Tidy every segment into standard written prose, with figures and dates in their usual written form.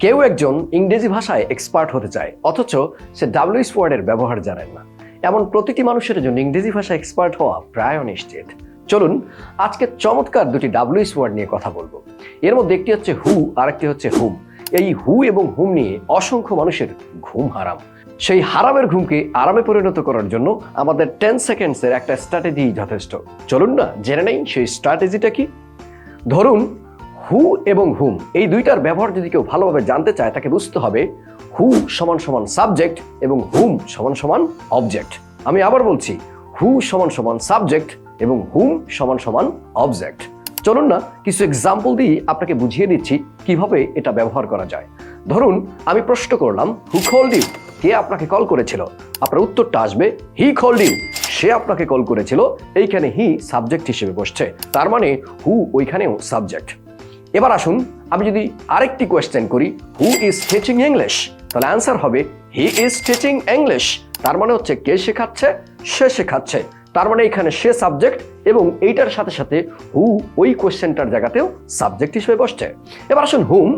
কেউ একজন ইংরেজি ভাষায় এক্সপার্ট হতে চায়, অথচ সে ডাব্লিউএস ওয়ার্ডের ব্যবহার জানেন না। এমন প্রতিটি মানুষের জন্য ইংরেজি ভাষায় এক্সপার্ট হওয়া প্রায় অনিশ্চিত। চলুন আজকে চমৎকার দুটি ডাব্লিউএস ওয়ার্ড নিয়ে কথা বলবো। এর মধ্যে একটি হচ্ছে হু আর একটি হচ্ছে হুম। এই হু এবং হুম নিয়ে অসংখ্য মানুষের ঘুম হারাম। সেই হারামের ঘুমকে আরামে পরিণত করার জন্য আমাদের 10 সেকেন্ডসের একটা স্ট্র্যাটেজি যথেষ্ট। চলুন না জেনে নেই সেই স্ট্র্যাটেজিটা কি। ধরুন হু এবং হুম এই দুইটার ব্যবহার যদি কেউ ভালোভাবে জানতে চায়, তাকে বুঝতে হবে হু সমান সমান সাবজেক্ট এবং হুম সমান সমান অবজেক্ট। আমি আবার বলছি, হু সমান সমান সাবজেক্ট এবং হুম সমান সমান অবজেক্ট। চলুন না কিছু এক্সাম্পল দিয়ে আপনাকে বুঝিয়ে দিচ্ছি কিভাবে এটা ব্যবহার করা যায়। ধরুন আমি প্রশ্ন করলাম, হু কল্ড ইউ? কে আপনাকে কল করেছিল? আপনার উত্তরটা আসবে হি কল্ড ইউ। সে আপনাকে কল করেছিল। এইখানে হি সাবজেক্ট হিসেবে বসছে, তার মানে হু ওইখানেও সাবজেক্ট। এবার আসুন আমি যদি আরেকটি কোয়েশ্চেন করি, হু ইজ টিচিং ইংলিশ? তাহলে অ্যান্সার হবে হি ইজ টিচিং ইংলিশ। তার মানে হচ্ছে কে শেখাচ্ছে? সে শেখাচ্ছে। তার মানে এখানে সে সাবজেক্ট এবং এইটার সাথে সাথে হু ওই কোয়েশ্চেনটার জায়গাতেও সাবজেক্ট হিসেবে বসছে। এবার আসুন হুম,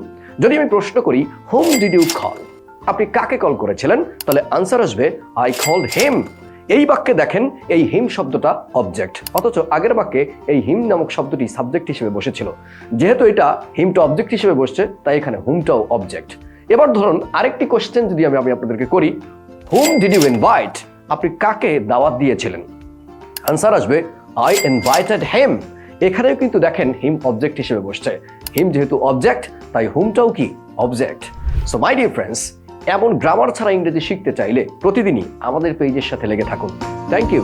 যদি আমি প্রশ্ন করি হুম ডিড ইউ কল? আপনি কাকে কল করেছিলেন? তাহলে আনসার আসবে আই কল্ড হিম। এই বাক্যে দেখেন এই হিম শব্দটা অবজেক্ট, অথচ আগের বাক্যে এই হিম নামক শব্দটি সাবজেক্ট হিসেবে বসেছিল। যেহেতু এটা হিমটা অবজেক্ট হিসেবে বসছে, তাই এখানে হুমটাও অবজেক্ট। এবার ধরুন আরেকটি কোশ্চেন যদি আমি আপনাদেরকে করি, হুম ডিড ইউ ইনভাইট? আপনি কাকে দাওয়াত দিয়েছিলেন? আনসার আসবে আই ইনভাইটেড হিম। এখানেও কিন্তু দেখেন হিম অবজেক্ট হিসেবে বসছে। হিম যেহেতু অবজেক্ট, তাই হুমটাও কি object. So my dear friends, এমন গ্রামার ছাড়া ইংরেজি শিখতে চাইলে প্রতিদিনই আমাদের পেজের সাথে লেগে থাকুন। Thank you.